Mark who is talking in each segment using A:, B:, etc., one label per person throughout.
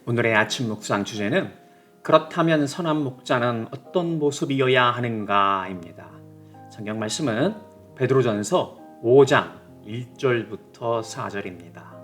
A: 오늘의 아침 묵상 주제는 그렇다면 선한 목자는 어떤 모습이어야 하는가입니다. 성경 말씀은 베드로전서 5장 1절부터 4절입니다.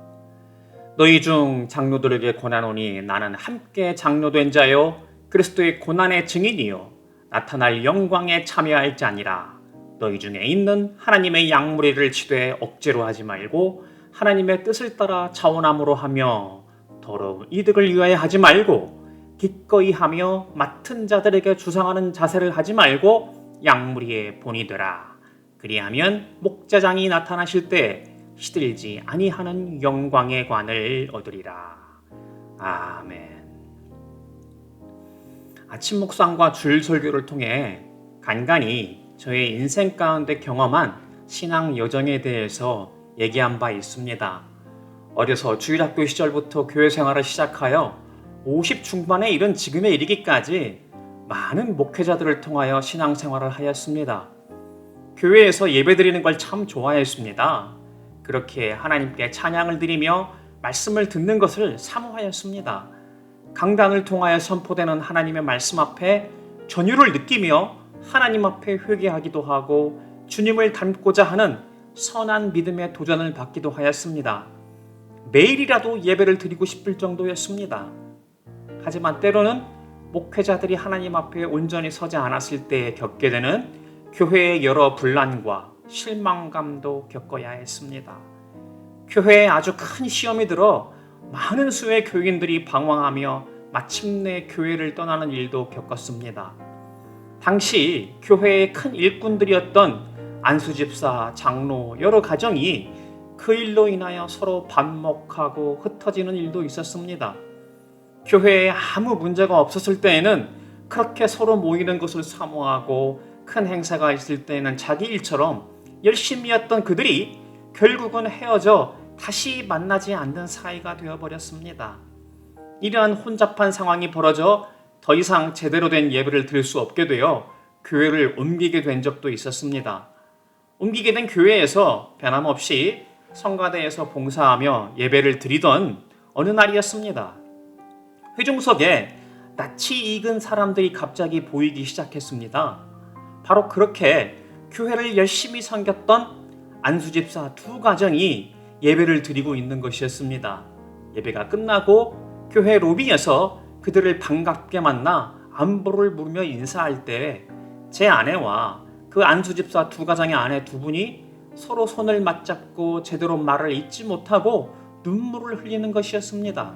A: 너희 중 장로들에게 권하노니 나는 함께 장로된 자요 그리스도의 고난의 증인이요 나타날 영광에 참여할 자니라. 너희 중에 있는 하나님의 양무리를 치되 억제로 하지 말고 하나님의 뜻을 따라 자원함으로 하며 더러운 이득을 위하여 하지 말고 기꺼이 하며 맡은 자들에게 주상하는 자세를 하지 말고 양무리의 본이 되라. 그리하면 목자장이 나타나실 때 시들지 아니하는 영광의 관을 얻으리라. 아멘. 아침 묵상과 주일 설교를 통해 간간히 저의 인생 가운데 경험한 신앙 여정에 대해서 얘기한 바 있습니다. 어려서 주일학교 시절부터 교회 생활을 시작하여 50 중반에 이른 지금에 이르기까지 많은 목회자들을 통하여 신앙생활을 하였습니다. 교회에서 예배드리는 걸 참 좋아했습니다. 그렇게 하나님께 찬양을 드리며 말씀을 듣는 것을 사모하였습니다. 강단을 통하여 선포되는 하나님의 말씀 앞에 전율을 느끼며 하나님 앞에 회개하기도 하고 주님을 닮고자 하는 선한 믿음의 도전을 받기도 하였습니다. 매일이라도 예배를 드리고 싶을 정도였습니다. 하지만 때로는 목회자들이 하나님 앞에 온전히 서지 않았을 때 겪게 되는 교회의 여러 분란과 실망감도 겪어야 했습니다. 교회에 아주 큰 시험이 들어 많은 수의 교인들이 방황하며 마침내 교회를 떠나는 일도 겪었습니다. 당시 교회의 큰 일꾼들이었던 안수집사, 장로, 여러 가정이 그 일로 인하여 서로 반목하고 흩어지는 일도 있었습니다. 교회에 아무 문제가 없었을 때에는 그렇게 서로 모이는 것을 사모하고 큰 행사가 있을 때에는 자기 일처럼 열심히 했던 그들이 결국은 헤어져 다시 만나지 않는 사이가 되어버렸습니다. 이러한 혼잡한 상황이 벌어져 더 이상 제대로 된 예배를 드릴 수 없게 되어 교회를 옮기게 된 적도 있었습니다. 옮기게 된 교회에서 변함없이 성가대에서 봉사하며 예배를 드리던 어느 날이었습니다. 회중석에 낯이 익은 사람들이 갑자기 보이기 시작했습니다. 바로 그렇게 교회를 열심히 섬겼던 안수집사 두 가정이 예배를 드리고 있는 것이었습니다. 예배가 끝나고 교회 로비에서 그들을 반갑게 만나 안부를 물으며 인사할 때 제 아내와 그 안수집사 두 가정의 아내 두 분이 서로 손을 맞잡고 제대로 말을 잇지 못하고 눈물을 흘리는 것이었습니다.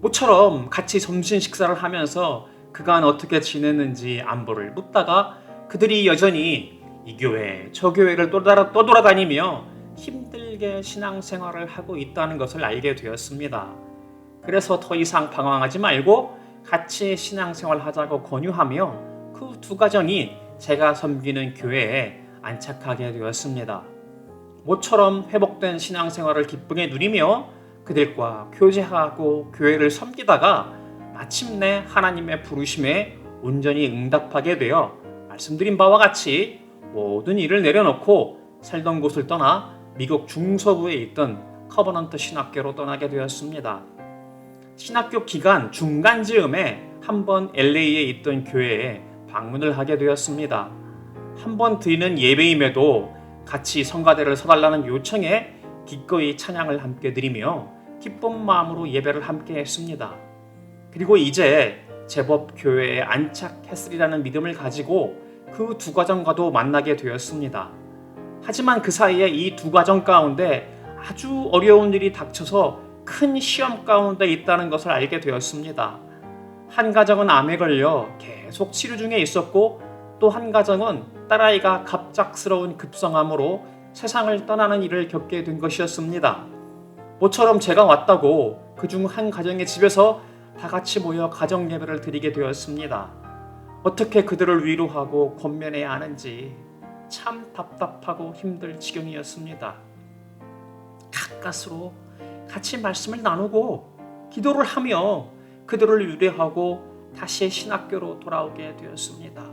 A: 모처럼 같이 점심 식사를 하면서 그간 어떻게 지냈는지 안부를 묻다가 그들이 여전히 이 교회 저 교회를 떠돌아다니며 힘들게 신앙생활을 하고 있다는 것을 알게 되었습니다. 그래서 더 이상 방황하지 말고 같이 신앙생활 하자고 권유하며 그 두 가정이 제가 섬기는 교회에 안착하게 되었습니다. 모처럼 회복된 신앙생활을 기쁘게 누리며 그들과 교제하고 교회를 섬기다가 마침내 하나님의 부르심에 온전히 응답하게 되어 말씀드린 바와 같이 모든 일을 내려놓고 살던 곳을 떠나 미국 중서부에 있던 커버넌트 신학교로 떠나게 되었습니다. 신학교 기간 중간 즈음에 한번 LA에 있던 교회에 방문을 하게 되었습니다. 한번 드리는 예배임에도 같이 성가대를 서달라는 요청에 기꺼이 찬양을 함께 드리며 기쁜 마음으로 예배를 함께 했습니다. 그리고 이제 제법 교회에 안착했으리라는 믿음을 가지고 그 두 가정과도 만나게 되었습니다. 하지만 그 사이에 이 두 가정 가운데 아주 어려운 일이 닥쳐서 큰 시험 가운데 있다는 것을 알게 되었습니다. 한 가정은 암에 걸려 계속 치료 중에 있었고 또 한 가정은 딸아이가 갑작스러운 급성암으로 세상을 떠나는 일을 겪게 된 것이었습니다. 모처럼 제가 왔다고 그중 한 가정의 집에서 다 같이 모여 가정 예배를 드리게 되었습니다. 어떻게 그들을 위로하고 권면해야 하는지 참 답답하고 힘들 지경이었습니다. 가까스로 같이 말씀을 나누고 기도를 하며 그들을 위로하고 다시 신학교로 돌아오게 되었습니다.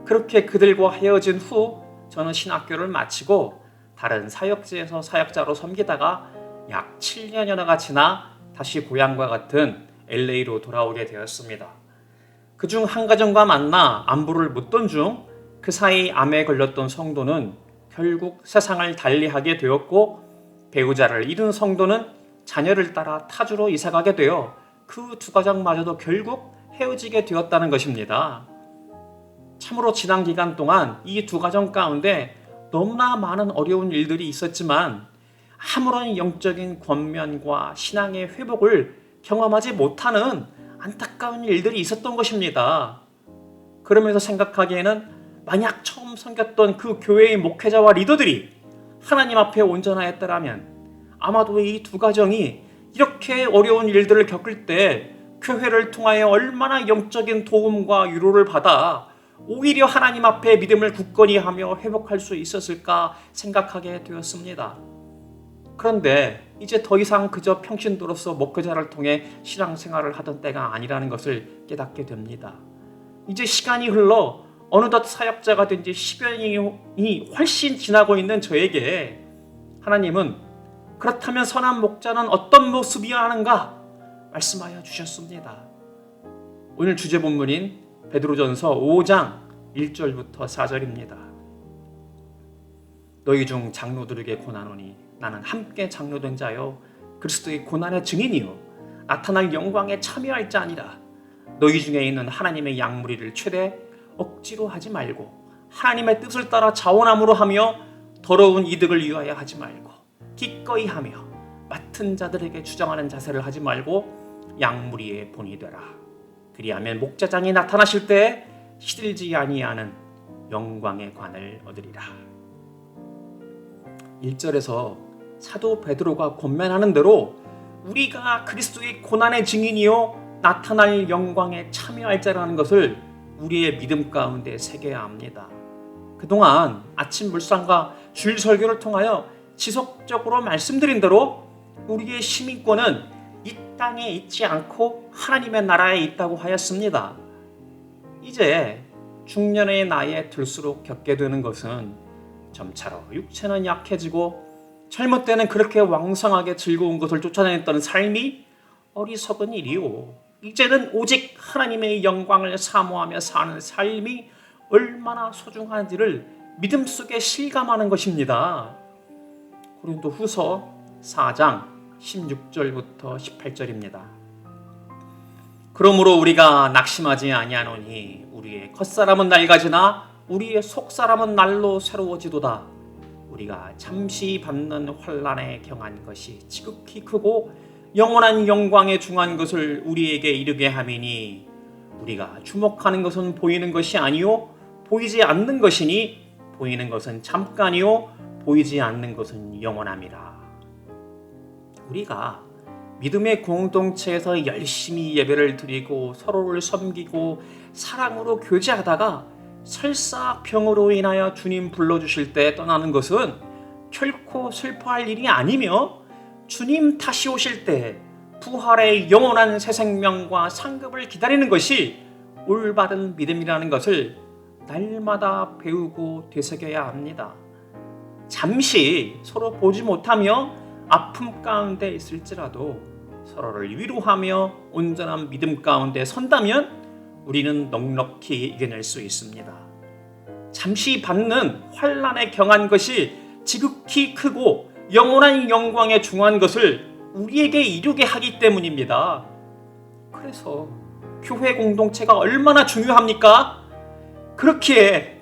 A: 그렇게 그들과 헤어진 후 저는 신학교를 마치고 다른 사역지에서 사역자로 섬기다가 약 7년여가 지나 다시 고향과 같은 LA로 돌아오게 되었습니다. 그중 한 가정과 만나 안부를 묻던 중 그 사이 암에 걸렸던 성도는 결국 세상을 달리하게 되었고, 배우자를 잃은 성도는 자녀를 따라 타주로 이사가게 되어 그 두 가정마저도 결국 헤어지게 되었다는 것입니다. 참으로 지난 기간 동안 이 두 가정 가운데 너무나 많은 어려운 일들이 있었지만 아무런 영적인 권면과 신앙의 회복을 경험하지 못하는 안타까운 일들이 있었던 것입니다. 그러면서 생각하기에는 만약 처음 섬겼던 그 교회의 목회자와 리더들이 하나님 앞에 온전하였더라면 아마도 이 두 가정이 이렇게 어려운 일들을 겪을 때 교회를 통하여 얼마나 영적인 도움과 위로를 받아 오히려 하나님 앞에 믿음을 굳건히 하며 회복할 수 있었을까 생각하게 되었습니다. 그런데 이제 더 이상 그저 평신도로서 목회자를 통해 신앙생활을 하던 때가 아니라는 것을 깨닫게 됩니다. 이제 시간이 흘러 어느덧 사역자가 된 지 10여 년이 훨씬 지나고 있는 저에게 하나님은 그렇다면 선한 목자는 어떤 모습이어야 하는가 말씀하여 주셨습니다. 오늘 주제 본문인 베드로전서 5장 1절부터 4절입니다. 너희 중 장로들에게 고난오니 나는 함께 장로된 자요 그리스도의 고난의 증인이요 나타날 영광에 참여할 자 아니라. 너희 중에 있는 하나님의 양무리를 최대 억지로 하지 말고 하나님의 뜻을 따라 자원함으로 하며 더러운 이득을 위하여 하지 말고 기꺼이 하며 맡은 자들에게 주장하는 자세를 하지 말고 양무리의 본이 되라. 그리하면 목자장이 나타나실 때 시들지 아니하는 영광의 관을 얻으리라. 1절에서 사도 베드로가 권면하는 대로 우리가 그리스도의 고난의 증인이요 나타날 영광에 참여할 자라는 것을 우리의 믿음 가운데 새겨야 합니다. 그동안 아침 묵상과 주일 설교를 통하여 지속적으로 말씀드린 대로 우리의 시민권은 이 땅에 있지 않고 하나님의 나라에 있다고 하였습니다. 이제 중년의 나이에 들수록 겪게 되는 것은 점차로 육체는 약해지고 젊을 때는 그렇게 왕성하게 즐거운 것을 쫓아다녔던 삶이 어리석은 일이요. 이제는 오직 하나님의 영광을 사모하며 사는 삶이 얼마나 소중한지를 믿음 속에 실감하는 것입니다. 고린도후서 4장 16절부터 18절입니다. 그러므로 우리가 낙심하지 아니하노니 우리의 겉사람은 낡아지나 우리의 속사람은 날로 새로워지도다. 우리가 잠시 받는 환난에 경한 것이 지극히 크고 영원한 영광에 중한 것을 우리에게 이르게 함이니 우리가 주목하는 것은 보이는 것이 아니요 보이지 않는 것이니 보이는 것은 잠깐이요 보이지 않는 것은 영원함이라. 우리가 믿음의 공동체에서 열심히 예배를 드리고 서로를 섬기고 사랑으로 교제하다가 설사 병으로 인하여 주님 불러주실 때 떠나는 것은 결코 슬퍼할 일이 아니며 주님 다시 오실 때 부활의 영원한 새 생명과 상급을 기다리는 것이 올바른 믿음이라는 것을 날마다 배우고 되새겨야 합니다. 잠시 서로 보지 못하며 아픔 가운데 있을지라도 서로를 위로하며 온전한 믿음 가운데 선다면 우리는 넉넉히 이겨낼 수 있습니다. 잠시 받는 환난에 경한 것이 지극히 크고 영원한 영광에 중한 것을 우리에게 이루게 하기 때문입니다. 그래서 교회 공동체가 얼마나 중요합니까? 그렇기에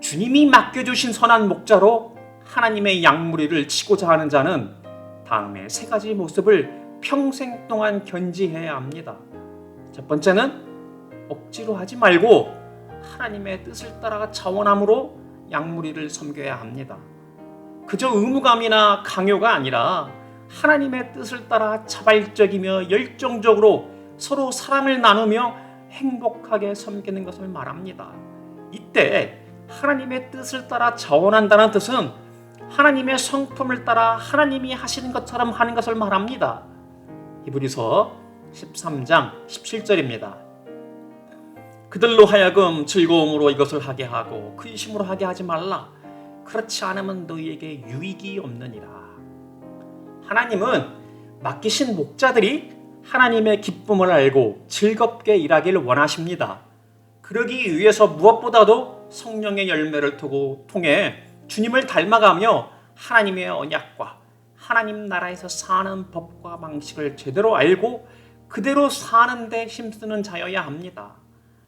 A: 주님이 맡겨주신 선한 목자로 하나님의 양무리를 치고자 하는 자는 다음에 세 가지 모습을 평생 동안 견지해야 합니다. 첫 번째는 억지로 하지 말고 하나님의 뜻을 따라 자원함으로 양무리를 섬겨야 합니다. 그저 의무감이나 강요가 아니라 하나님의 뜻을 따라 자발적이며 열정적으로 서로 사랑을 나누며 행복하게 섬기는 것을 말합니다. 이때 하나님의 뜻을 따라 자원한다는 뜻은 하나님의 성품을 따라 하나님이 하시는 것처럼 하는 것을 말합니다. 히브리서 13장 17절입니다. 그들로 하여금 즐거움으로 이것을 하게 하고 근심으로 하게 하지 말라. 그렇지 않으면 너희에게 유익이 없느니라. 하나님은 맡기신 목자들이 하나님의 기쁨을 알고 즐겁게 일하기를 원하십니다. 그러기 위해서 무엇보다도 성령의 열매를 통해 주님을 닮아가며 하나님의 언약과 하나님 나라에서 사는 법과 방식을 제대로 알고 그대로 사는 데 힘쓰는 자여야 합니다.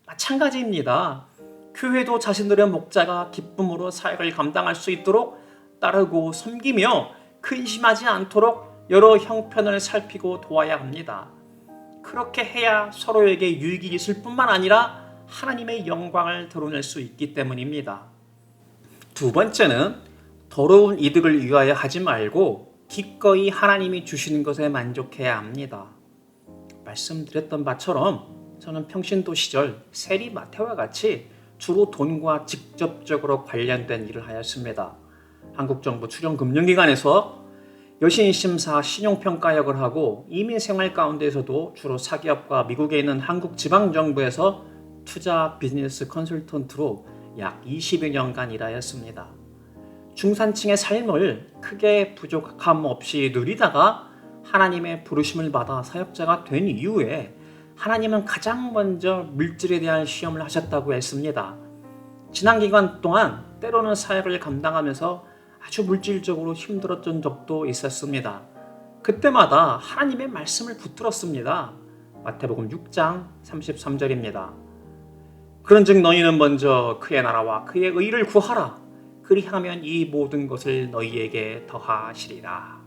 A: 마찬가지입니다. 교회도 자신들의 목자가 기쁨으로 사역을 감당할 수 있도록 따르고 섬기며 근심하지 않도록 여러 형편을 살피고 도와야 합니다. 그렇게 해야 서로에게 유익이 있을 뿐만 아니라 하나님의 영광을 드러낼 수 있기 때문입니다. 두 번째는 더러운 이득을 위하여 하지 말고 기꺼이 하나님이 주시는 것에 만족해야 합니다. 말씀드렸던 바처럼 저는 평신도 시절 세리마태와 같이 주로 돈과 직접적으로 관련된 일을 하였습니다. 한국정부 출연금융기관에서 여신심사 신용평가역을 하고 이민생활 가운데에서도 주로 사기업과 미국에 있는 한국 지방정부에서 투자 비즈니스 컨설턴트로 약 20여 년간 일하였습니다. 중산층의 삶을 크게 부족함 없이 누리다가 하나님의 부르심을 받아 사역자가 된 이후에 하나님은 가장 먼저 물질에 대한 시험을 하셨다고 했습니다. 지난 기간 동안 때로는 사역을 감당하면서 아주 물질적으로 힘들었던 적도 있었습니다. 그때마다 하나님의 말씀을 붙들었습니다. 마태복음 6장 33절입니다. 그런즉 너희는 먼저 그의 나라와 그의 의를 구하라. 그리하면 이 모든 것을 너희에게 더하시리라.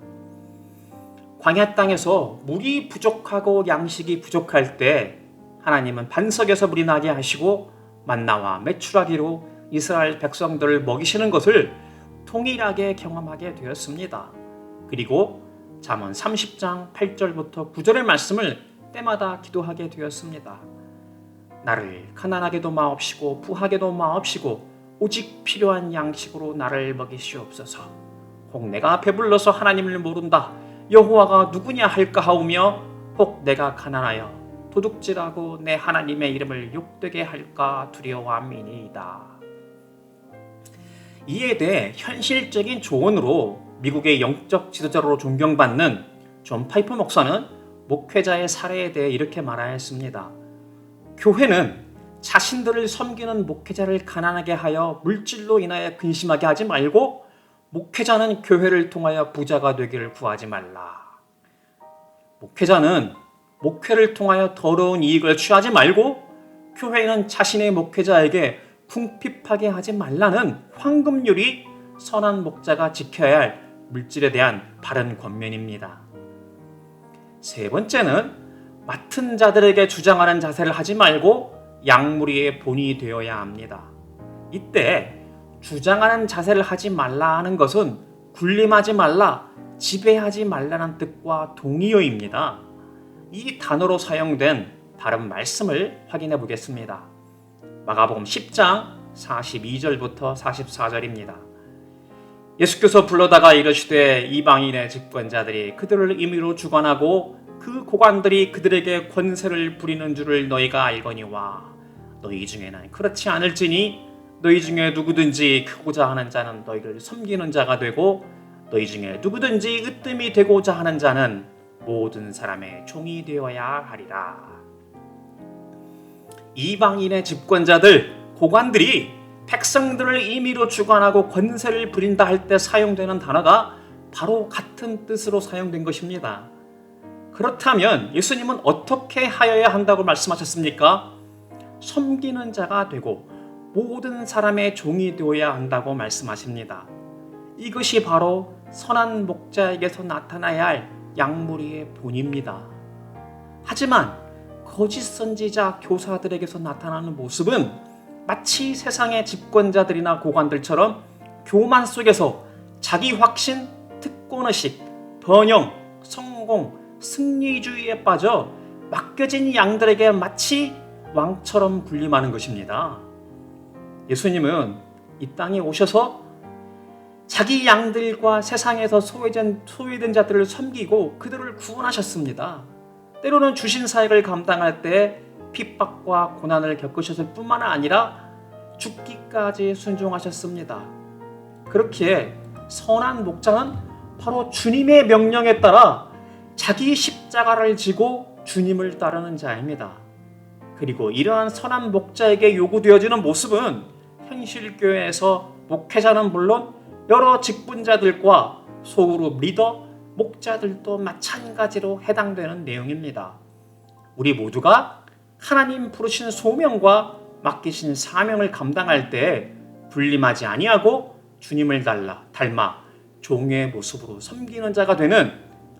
A: 광야 땅에서 물이 부족하고 양식이 부족할 때 하나님은 반석에서 물이 나게 하시고 만나와 메추라기로 이스라엘 백성들을 먹이시는 것을 동일하게 경험하게 되었습니다. 그리고 잠언 30장 8절부터 9절의 말씀을 때마다 기도하게 되었습니다. 나를 가난하게도 마옵시고 부하게도 마옵시고 오직 필요한 양식으로 나를 먹이시옵소서. 혹 내가 배불러서 하나님을 모른다 여호와가 누구냐 할까 하오며 혹 내가 가난하여 도둑질하고 내 하나님의 이름을 욕되게 할까 두려워함이니이다. 이에 대해 현실적인 조언으로 미국의 영적 지도자로 존경받는 존 파이프 목사는 목회자의 사례에 대해 이렇게 말하였습니다. 교회는 자신들을 섬기는 목회자를 가난하게 하여 물질로 인하여 근심하게 하지 말고 목회자는 교회를 통하여 부자가 되기를 구하지 말라. 목회자는 목회를 통하여 더러운 이익을 취하지 말고 교회는 자신의 목회자에게 궁핍하게 하지 말라는 황금률이 선한 목자가 지켜야 할 물질에 대한 바른 권면입니다. 세 번째는 맡은 자들에게 주장하는 자세를 하지 말고 양무리의 본이 되어야 합니다. 이때 주장하는 자세를 하지 말라 하는 것은 군림하지 말라, 지배하지 말라는 뜻과 동의어입니다. 이 단어로 사용된 다른 말씀을 확인해 보겠습니다. 마가복음 10장 42절부터 44절입니다. 예수께서 불러다가 이르시되 이방인의 집권자들이 그들을 임의로 주관하고 그 고관들이 그들에게 권세를 부리는 줄을 너희가 알거니와 너희 중에는 그렇지 않을지니 너희 중에 누구든지 크고자 하는 자는 너희를 섬기는 자가 되고 너희 중에 누구든지 으뜸이 되고자 하는 자는 모든 사람의 종이 되어야 하리라. 이방인의 집권자들, 고관들이 백성들을 임의로 주관하고 권세를 부린다 할 때 사용되는 단어가 바로 같은 뜻으로 사용된 것입니다. 그렇다면 예수님은 어떻게 하여야 한다고 말씀하셨습니까? 섬기는 자가 되고 모든 사람의 종이 되어야 한다고 말씀하십니다. 이것이 바로 선한 목자에게서 나타나야 할 양무리의 본입니다. 하지만 거짓 선지자 교사들에게서 나타나는 모습은 마치 세상의 집권자들이나 고관들처럼 교만 속에서 자기 확신, 특권의식, 번영, 성공, 승리주의에 빠져 맡겨진 양들에게 마치 왕처럼 군림하는 것입니다. 예수님은 이 땅에 오셔서 자기 양들과 세상에서 소외된 자들을 섬기고 그들을 구원하셨습니다. 때로는 주신 사역을 감당할 때 핍박과 고난을 겪으셨을 뿐만 아니라 죽기까지 순종하셨습니다. 그렇기에 선한 목자는 바로 주님의 명령에 따라 자기 십자가를 지고 주님을 따르는 자입니다. 그리고 이러한 선한 목자에게 요구되어지는 모습은 현실교회에서 목회자는 물론 여러 직분자들과 소그룹 리더, 목자들도 마찬가지로 해당되는 내용입니다. 우리 모두가 하나님 부르신 소명과 맡기신 사명을 감당할 때 분림하지 아니하고 주님을 닮아 종의 모습으로 섬기는 자가 되는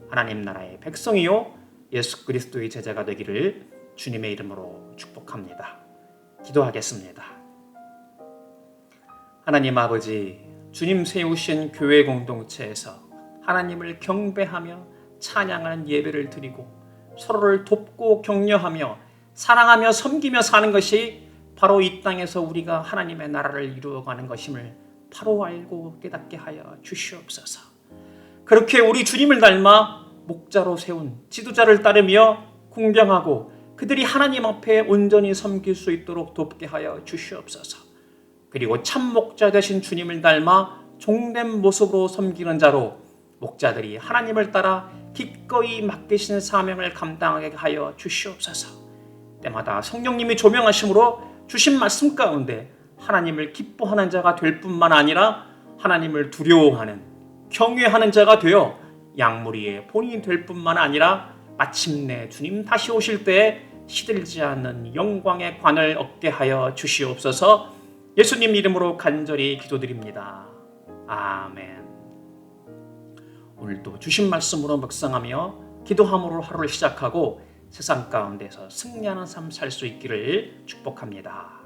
A: 하나님 나라의 백성이요 예수 그리스도의 제자가 되기를 주님의 이름으로 축복합니다. 기도하겠습니다. 하나님 아버지, 주님 세우신 교회 공동체에서 하나님을 경배하며 찬양하는 예배를 드리고 서로를 돕고 격려하며 사랑하며 섬기며 사는 것이 바로 이 땅에서 우리가 하나님의 나라를 이루어가는 것임을 바로 알고 깨닫게 하여 주시옵소서. 그렇게 우리 주님을 닮아 목자로 세운 지도자를 따르며 궁경하고 그들이 하나님 앞에 온전히 섬길 수 있도록 돕게 하여 주시옵소서. 그리고 참 목자 되신 주님을 닮아 종된 모습으로 섬기는 자로 목자들이 하나님을 따라 기꺼이 맡기신 사명을 감당하게 하여 주시옵소서. 때마다 성령님이 조명하심으로 주신 말씀 가운데 하나님을 기뻐하는 자가 될 뿐만 아니라 하나님을 두려워하는, 경외하는 자가 되어 양무리의 본인이 될 뿐만 아니라 마침내 주님 다시 오실 때에 시들지 않는 영광의 관을 얻게 하여 주시옵소서. 예수님 이름으로 간절히 기도드립니다. 아멘. 오늘도 주신 말씀으로 묵상하며 기도함으로 하루를 시작하고 세상 가운데서 승리하는 삶 살 수 있기를 축복합니다.